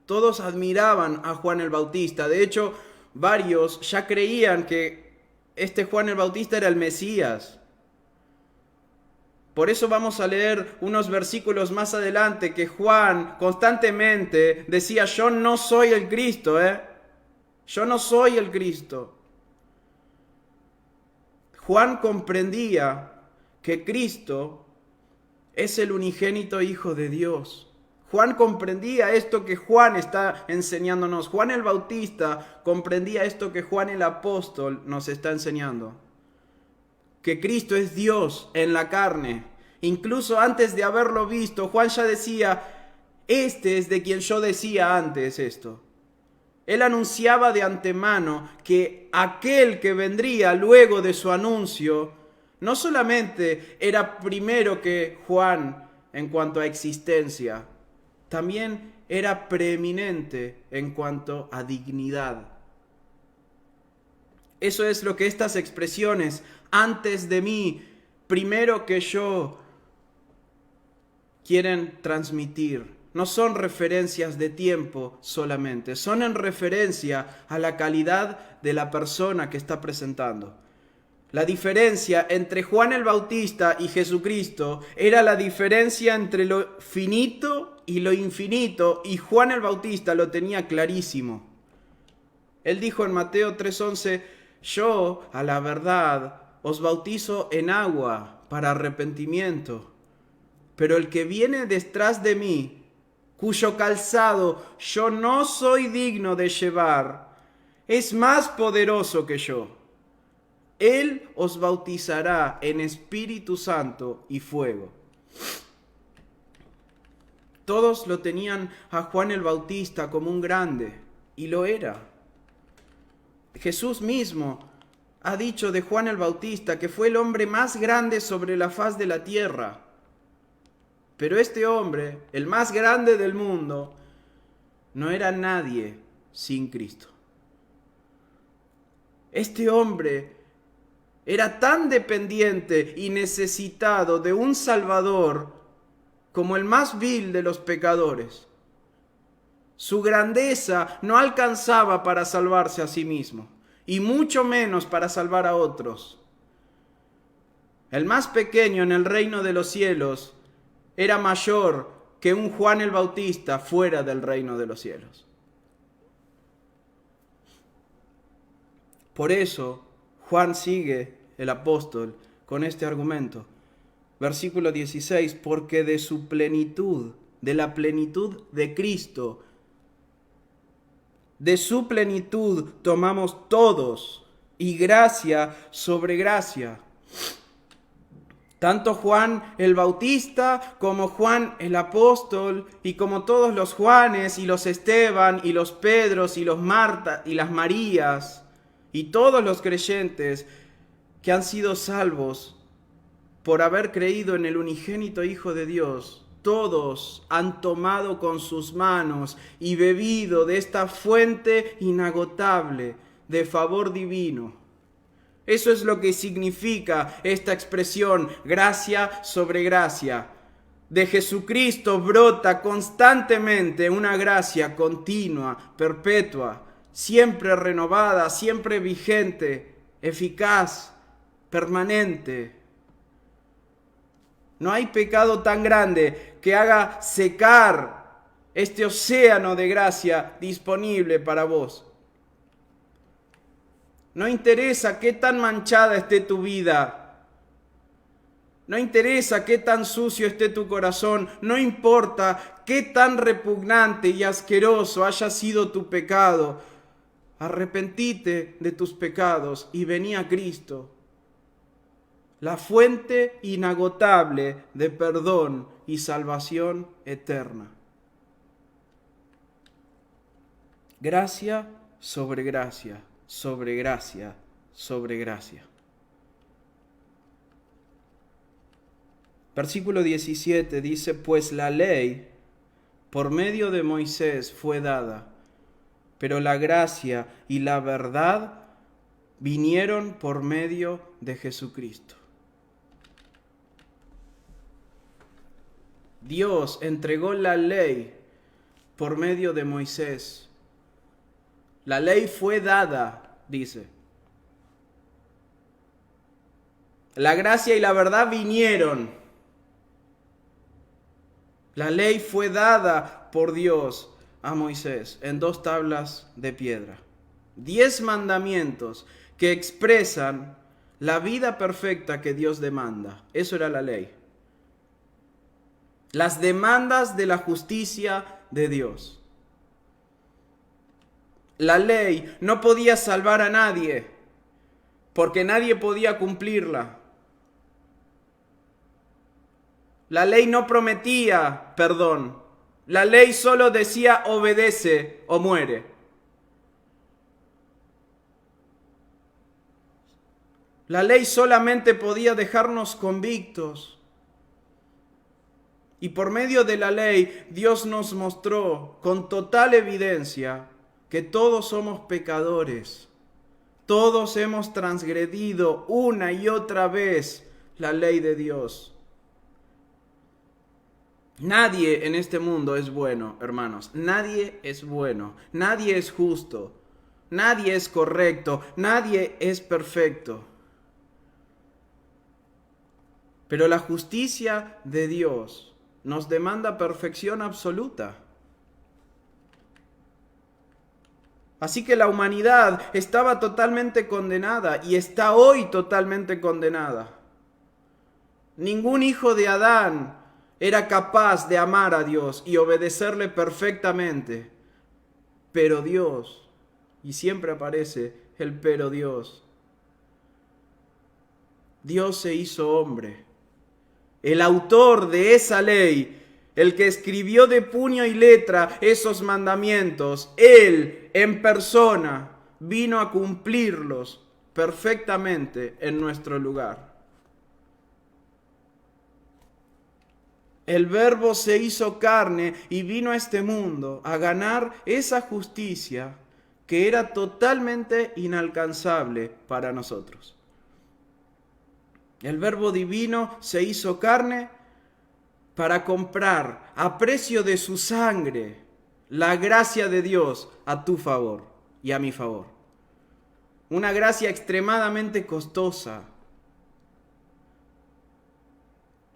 Todos admiraban a Juan el Bautista. De hecho, varios ya creían que este Juan el Bautista era el Mesías. Por eso vamos a leer unos versículos más adelante que Juan constantemente decía, yo no soy el Cristo, Yo no soy el Cristo. Juan comprendía que Cristo es el unigénito Hijo de Dios. Juan comprendía esto que Juan está enseñándonos. Juan el Bautista comprendía esto que Juan el Apóstol nos está enseñando. Que Cristo es Dios en la carne. Incluso antes de haberlo visto, Juan ya decía, este es de quien yo decía antes esto. Él anunciaba de antemano que aquel que vendría luego de su anuncio, no solamente era primero que Juan en cuanto a existencia, también era preeminente en cuanto a dignidad. Eso es lo que estas expresiones, antes de mí, primero que yo, quieren transmitir. No son referencias de tiempo solamente, son en referencia a la calidad de la persona que está presentando. La diferencia entre Juan el Bautista y Jesucristo era la diferencia entre lo finito y lo infinito, y Juan el Bautista lo tenía clarísimo. Él dijo en Mateo 3:11, yo, a la verdad, os bautizo en agua para arrepentimiento, pero el que viene detrás de mí, cuyo calzado yo no soy digno de llevar, es más poderoso que yo. Él os bautizará en Espíritu Santo y fuego. Todos lo tenían a Juan el Bautista como un grande, y lo era. Jesús mismo ha dicho de Juan el Bautista que fue el hombre más grande sobre la faz de la tierra. Pero este hombre, el más grande del mundo, no era nadie sin Cristo. Este hombre era tan dependiente y necesitado de un Salvador como el más vil de los pecadores. Su grandeza no alcanzaba para salvarse a sí mismo, y mucho menos para salvar a otros. El más pequeño en el reino de los cielos era mayor que un Juan el Bautista fuera del reino de los cielos. Por eso, Juan sigue, el apóstol, con este argumento. Versículo 16, porque de su plenitud, de la plenitud de Cristo, de su plenitud tomamos todos, y gracia sobre gracia. Tanto Juan el Bautista como Juan el apóstol y como todos los Juanes y los Esteban y los Pedros y los Marta y las Marías y todos los creyentes que han sido salvos por haber creído en el unigénito Hijo de Dios, todos han tomado con sus manos y bebido de esta fuente inagotable de favor divino. Eso es lo que significa esta expresión, gracia sobre gracia. De Jesucristo brota constantemente una gracia continua, perpetua, siempre renovada, siempre vigente, eficaz, permanente. No hay pecado tan grande que haga secar este océano de gracia disponible para vos. No interesa qué tan manchada esté tu vida. No interesa qué tan sucio esté tu corazón. No importa qué tan repugnante y asqueroso haya sido tu pecado. Arrepentite de tus pecados y vení a Cristo, la fuente inagotable de perdón y salvación eterna. Gracia sobre gracia, sobre gracia, sobre gracia. Versículo 17 dice, pues la ley por medio de Moisés fue dada, pero la gracia y la verdad vinieron por medio de Jesucristo. Dios entregó la ley por medio de Moisés. La ley fue dada, dice. La gracia y la verdad vinieron. La ley fue dada por Dios a Moisés en 2 tablas de piedra. 10 mandamientos que expresan la vida perfecta que Dios demanda. Eso era la ley. Las demandas de la justicia de Dios. La ley no podía salvar a nadie, porque nadie podía cumplirla. La ley no prometía perdón. La ley solo decía obedece o muere. La ley solamente podía dejarnos convictos. Y por medio de la ley, Dios nos mostró con total evidencia que todos somos pecadores. Todos hemos transgredido una y otra vez la ley de Dios. Nadie en este mundo es bueno, hermanos. Nadie es bueno. Nadie es justo. Nadie es correcto. Nadie es perfecto. Pero la justicia de Dios nos demanda perfección absoluta. Así que la humanidad estaba totalmente condenada y está hoy totalmente condenada. Ningún hijo de Adán era capaz de amar a Dios y obedecerle perfectamente. Pero Dios, y siempre aparece el pero Dios, Dios se hizo hombre. El autor de esa ley, el que escribió de puño y letra esos mandamientos, Él en persona vino a cumplirlos perfectamente en nuestro lugar. El Verbo se hizo carne y vino a este mundo a ganar esa justicia que era totalmente inalcanzable para nosotros. El Verbo divino se hizo carne para comprar a precio de su sangre la gracia de Dios a tu favor y a mi favor. Una gracia extremadamente costosa.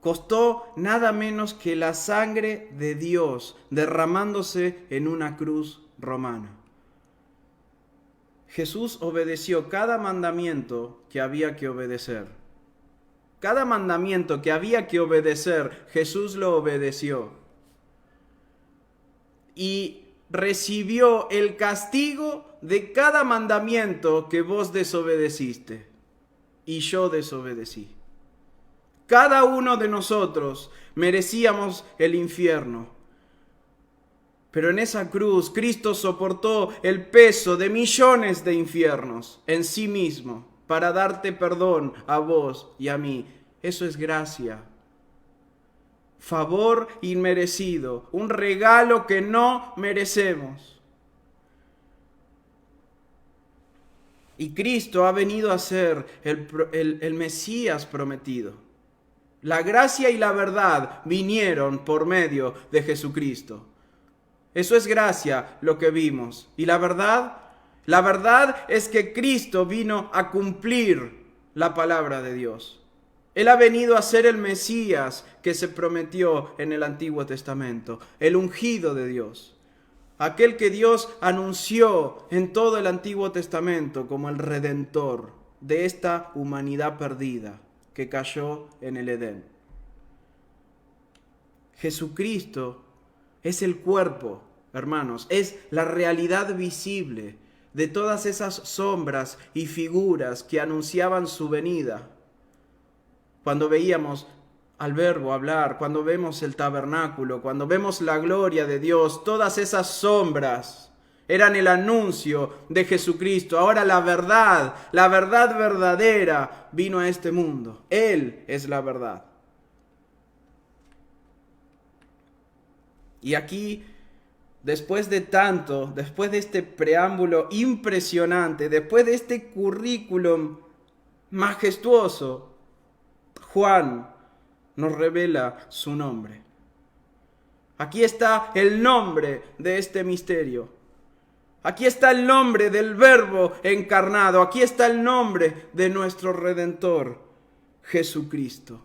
Costó nada menos que la sangre de Dios derramándose en una cruz romana. Jesús obedeció cada mandamiento que había que obedecer. Cada mandamiento que había que obedecer, Jesús lo obedeció. Y recibió el castigo de cada mandamiento que vos desobedeciste. Y yo desobedecí. Cada uno de nosotros merecíamos el infierno. Pero en esa cruz Cristo soportó el peso de millones de infiernos en sí mismo para darte perdón a vos y a mí. Eso es gracia. Favor inmerecido, un regalo que no merecemos. Y Cristo ha venido a ser el Mesías prometido. La gracia y la verdad vinieron por medio de Jesucristo. Eso es gracia lo que vimos. ¿Y la verdad es que Cristo vino a cumplir la palabra de Dios. Él ha venido a ser el Mesías que se prometió en el Antiguo Testamento, el ungido de Dios. Aquel que Dios anunció en todo el Antiguo Testamento como el Redentor de esta humanidad perdida que cayó en el Edén. Jesucristo es el cuerpo, hermanos, es la realidad visible de todas esas sombras y figuras que anunciaban su venida. Cuando veíamos al Verbo hablar, cuando vemos el tabernáculo, cuando vemos la gloria de Dios, todas esas sombras eran el anuncio de Jesucristo. Ahora la verdad verdadera vino a este mundo. Él es la verdad. Y aquí, después de este preámbulo impresionante, después de este currículum majestuoso, Juan nos revela su nombre. Aquí está el nombre de este misterio. Aquí está el nombre del Verbo encarnado. Aquí está el nombre de nuestro Redentor, Jesucristo.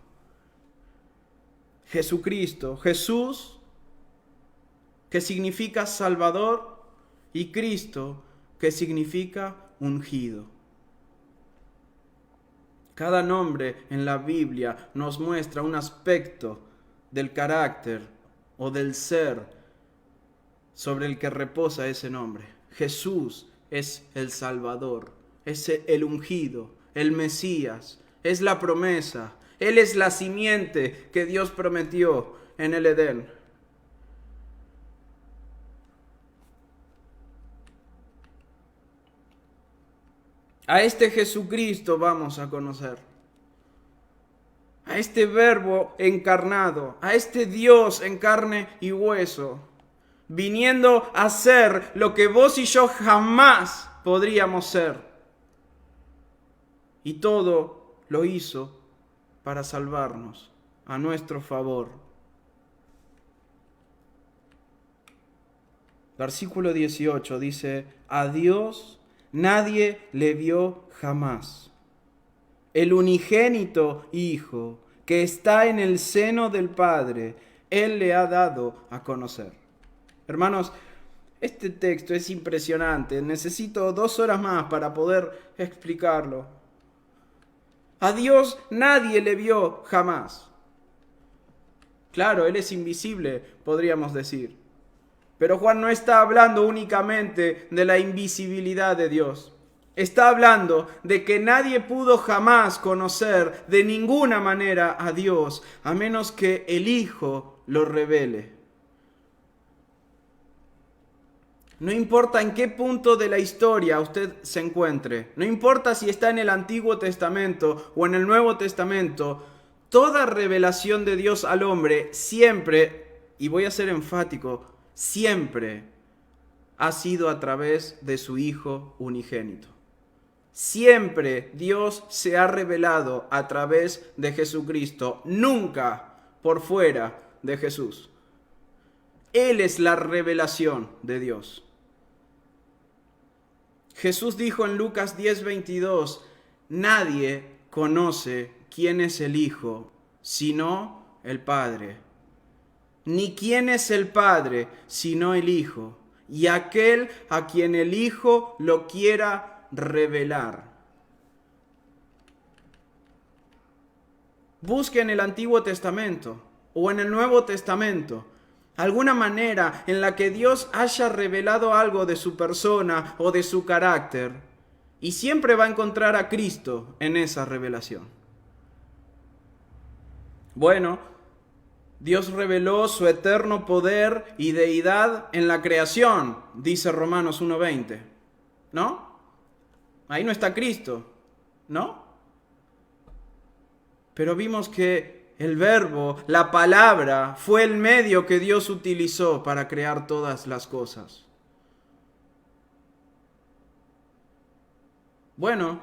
Jesucristo, Jesús, que significa Salvador, y Cristo, que significa ungido. Cada nombre en la Biblia nos muestra un aspecto del carácter o del ser sobre el que reposa ese nombre. Jesús es el Salvador, es el ungido, el Mesías, es la promesa. Él es la simiente que Dios prometió en el Edén. A este Jesucristo vamos a conocer. A este Verbo encarnado, a este Dios en carne y hueso, viniendo a ser lo que vos y yo jamás podríamos ser. Y todo lo hizo para salvarnos a nuestro favor. Versículo 18 dice: a Dios nadie le vio jamás. El unigénito Hijo que está en el seno del Padre, Él le ha dado a conocer. Hermanos, este texto es impresionante. Necesito 2 horas más para poder explicarlo. A Dios nadie le vio jamás. Claro, Él es invisible, podríamos decir. Pero Juan no está hablando únicamente de la invisibilidad de Dios. Está hablando de que nadie pudo jamás conocer de ninguna manera a Dios, a menos que el Hijo lo revele. No importa en qué punto de la historia usted se encuentre, no importa si está en el Antiguo Testamento o en el Nuevo Testamento, Toda revelación de Dios al hombre siempre, y voy a ser enfático, siempre ha sido a través de su Hijo unigénito. Siempre Dios se ha revelado a través de Jesucristo, nunca por fuera de Jesús. Él es la revelación de Dios. Jesús dijo en Lucas 10:22, nadie conoce quién es el Hijo, sino el Padre. Ni quién es el Padre, sino el Hijo, y aquel a quien el Hijo lo quiera revelar. Busque en el Antiguo Testamento o en el Nuevo Testamento alguna manera en la que Dios haya revelado algo de su persona o de su carácter, y siempre va a encontrar a Cristo en esa revelación. Bueno, Dios reveló su eterno poder y deidad en la creación, dice Romanos 1:20, ¿no? Ahí no está Cristo, ¿no? Pero vimos que el verbo, la palabra, fue el medio que Dios utilizó para crear todas las cosas. Bueno,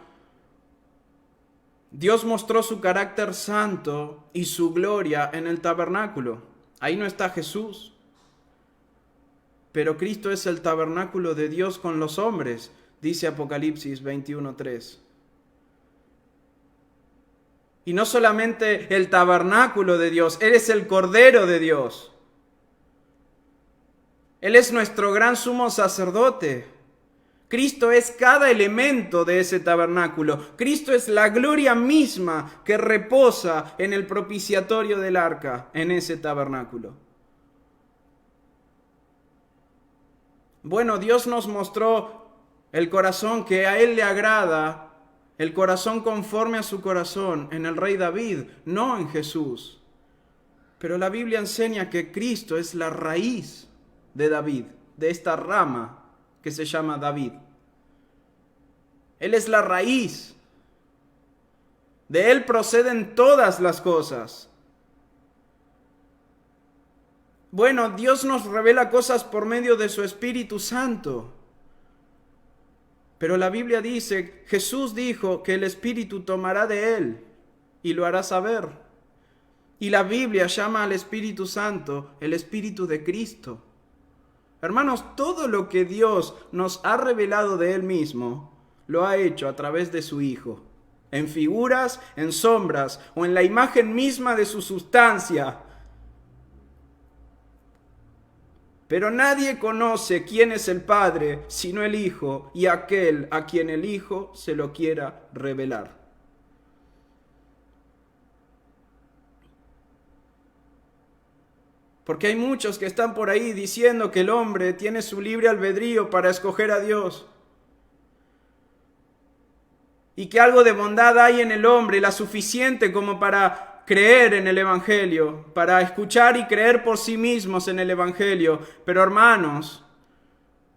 Dios mostró su carácter santo y su gloria en el tabernáculo. Ahí no está Jesús. Pero Cristo es el tabernáculo de Dios con los hombres, dice Apocalipsis 21:3. Y no solamente el tabernáculo de Dios, Él es el Cordero de Dios. Él es nuestro gran sumo sacerdote. Cristo es cada elemento de ese tabernáculo. Cristo es la gloria misma que reposa en el propiciatorio del arca, en ese tabernáculo. Bueno, Dios nos mostró el corazón que a Él le agrada, el corazón conforme a su corazón, en el rey David, no en Jesús. Pero la Biblia enseña que Cristo es la raíz de David, de esta rama que se llama David. Él es la raíz. De Él proceden todas las cosas. Bueno, Dios nos revela cosas por medio de su Espíritu Santo. Pero la Biblia dice, Jesús dijo que el Espíritu tomará de Él y lo hará saber. Y la Biblia llama al Espíritu Santo el Espíritu de Cristo. Hermanos, todo lo que Dios nos ha revelado de Él mismo, lo ha hecho a través de su Hijo, en figuras, en sombras o en la imagen misma de su sustancia. Pero nadie conoce quién es el Padre sino el Hijo y aquel a quien el Hijo se lo quiera revelar. Porque hay muchos que están por ahí diciendo que el hombre tiene su libre albedrío para escoger a Dios. Y que algo de bondad hay en el hombre, la suficiente como para creer en el Evangelio, para escuchar y creer por sí mismos en el Evangelio. Pero hermanos,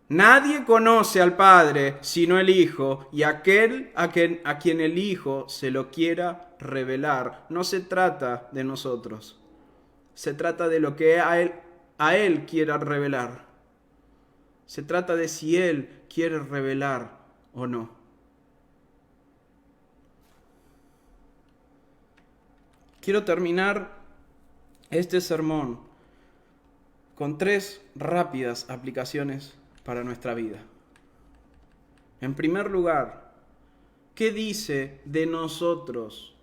nadie conoce al Padre sino el Hijo y aquel a quien el Hijo se lo quiera revelar. No se trata de nosotros, se trata de lo que a Él quiera revelar. Se trata de si Él quiere revelar o no. Quiero terminar este sermón con 3 rápidas aplicaciones para nuestra vida. En primer lugar, ¿qué dice de nosotros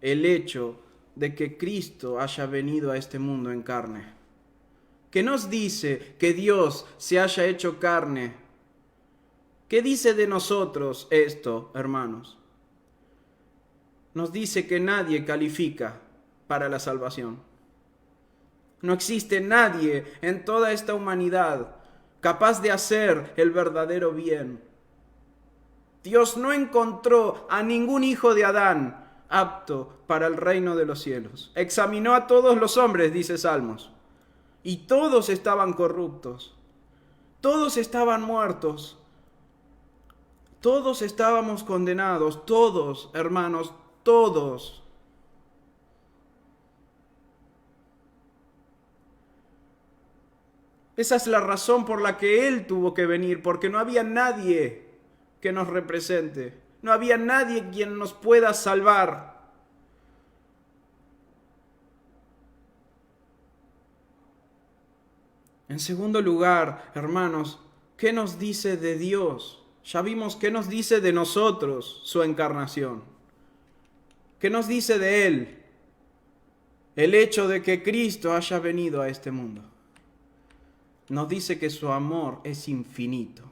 el hecho de que Cristo haya venido a este mundo en carne? ¿Qué nos dice que Dios se haya hecho carne? ¿Qué dice de nosotros esto, hermanos? Nos dice que nadie califica para la salvación. No existe nadie en toda esta humanidad capaz de hacer el verdadero bien. Dios no encontró a ningún hijo de Adán apto para el reino de los cielos. Examinó a todos los hombres, dice Salmos, y todos estaban corruptos. Todos estaban muertos. Todos estábamos condenados. Todos, hermanos, todos. Esa es la razón por la que Él tuvo que venir, porque no había nadie que nos represente. No había nadie quien nos pueda salvar. En segundo lugar, hermanos, ¿qué nos dice de Dios? Ya vimos qué nos dice de nosotros su encarnación. ¿Qué nos dice de Él? El hecho de que Cristo haya venido a este mundo. Nos dice que su amor es infinito,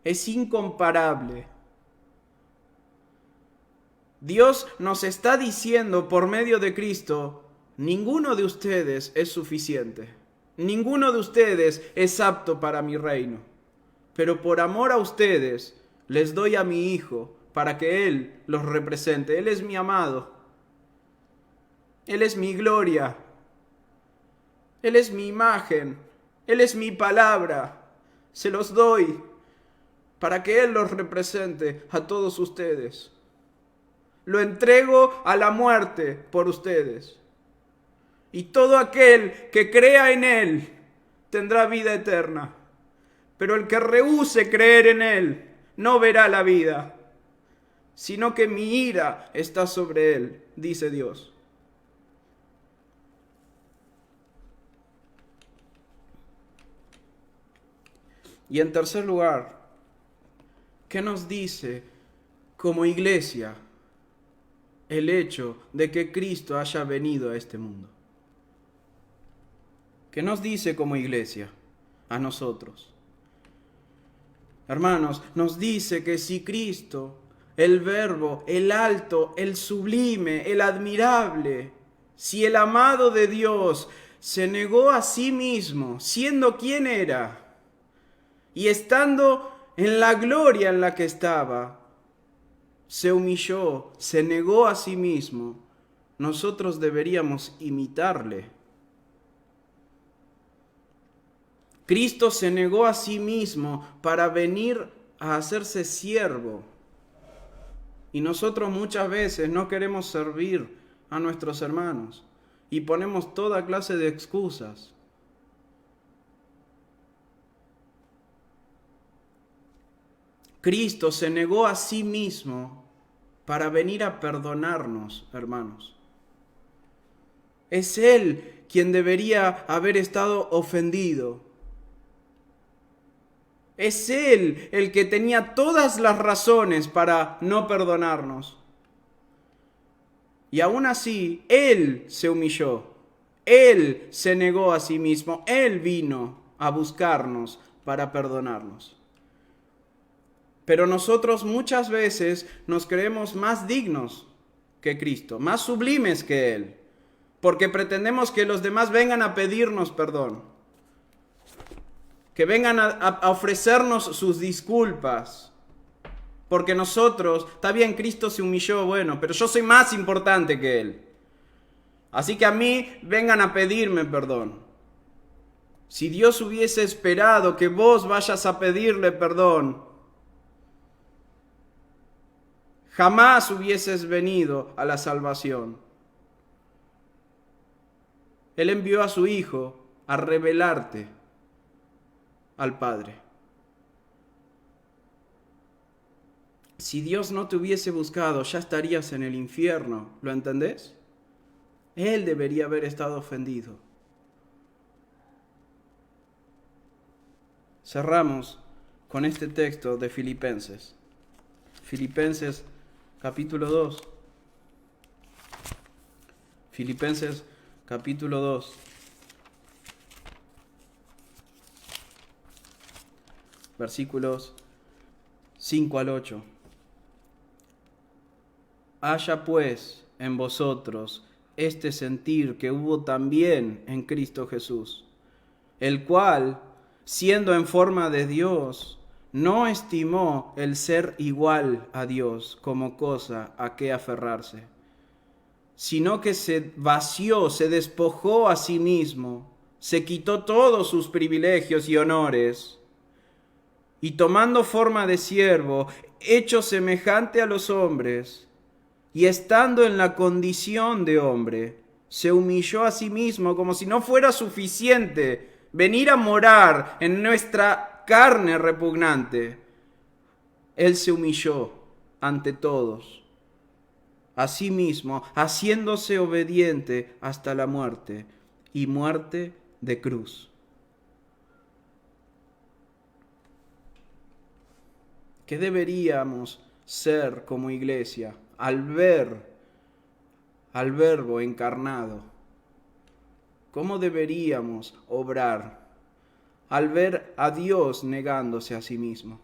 es incomparable. Dios nos está diciendo por medio de Cristo, ninguno de ustedes es suficiente, ninguno de ustedes es apto para mi reino, pero por amor a ustedes les doy a mi Hijo para que Él los represente. Él es mi amado, Él es mi gloria, Él es mi imagen, Él es mi palabra. Se los doy para que Él los represente a todos ustedes. Lo entrego a la muerte por ustedes. Y todo aquel que crea en Él tendrá vida eterna. Pero el que rehúse creer en Él no verá la vida, sino que mi ira está sobre él, dice Dios. Y en tercer lugar, ¿qué nos dice como iglesia el hecho de que Cristo haya venido a este mundo? ¿Qué nos dice como iglesia a nosotros? Hermanos, nos dice que si Cristo, el Verbo, el alto, el sublime, el admirable, si el amado de Dios se negó a sí mismo, siendo quien era, y estando en la gloria en la que estaba, se humilló, se negó a sí mismo, nosotros deberíamos imitarle. Cristo se negó a sí mismo para venir a hacerse siervo. Y nosotros muchas veces no queremos servir a nuestros hermanos y ponemos toda clase de excusas. Cristo se negó a sí mismo para venir a perdonarnos, hermanos. Es Él quien debería haber estado ofendido. Es Él el que tenía todas las razones para no perdonarnos. Y aún así, Él se humilló. Él se negó a sí mismo. Él vino a buscarnos para perdonarnos. Pero nosotros muchas veces nos creemos más dignos que Cristo, más sublimes que Él, porque pretendemos que los demás vengan a pedirnos perdón, que vengan a ofrecernos sus disculpas, porque nosotros, está bien, Cristo se humilló, bueno, pero yo soy más importante que Él, así que a mí vengan a pedirme perdón. Si Dios hubiese esperado que vos vayas a pedirle perdón, jamás hubieses venido a la salvación. Él envió a su Hijo a revelarte al Padre. Si Dios no te hubiese buscado, ya estarías en el infierno. ¿Lo entendés? Él debería haber estado ofendido. Cerramos con este texto de Filipenses. Filipenses capítulo 2. Filipenses capítulo 2. Versículos 5 al 8. Haya pues en vosotros este sentir que hubo también en Cristo Jesús, el cual, siendo en forma de Dios, no estimó el ser igual a Dios como cosa a que aferrarse, sino que se vació, se despojó a sí mismo, se quitó todos sus privilegios y honores, y tomando forma de siervo, hecho semejante a los hombres, y estando en la condición de hombre, se humilló a sí mismo como si no fuera suficiente venir a morar en nuestra carne repugnante, Él se humilló ante todos, a sí mismo, haciéndose obediente hasta la muerte, y muerte de cruz. ¿Qué deberíamos ser como iglesia al ver al Verbo encarnado? ¿Cómo deberíamos obrar al ver a Dios negándose a sí mismo?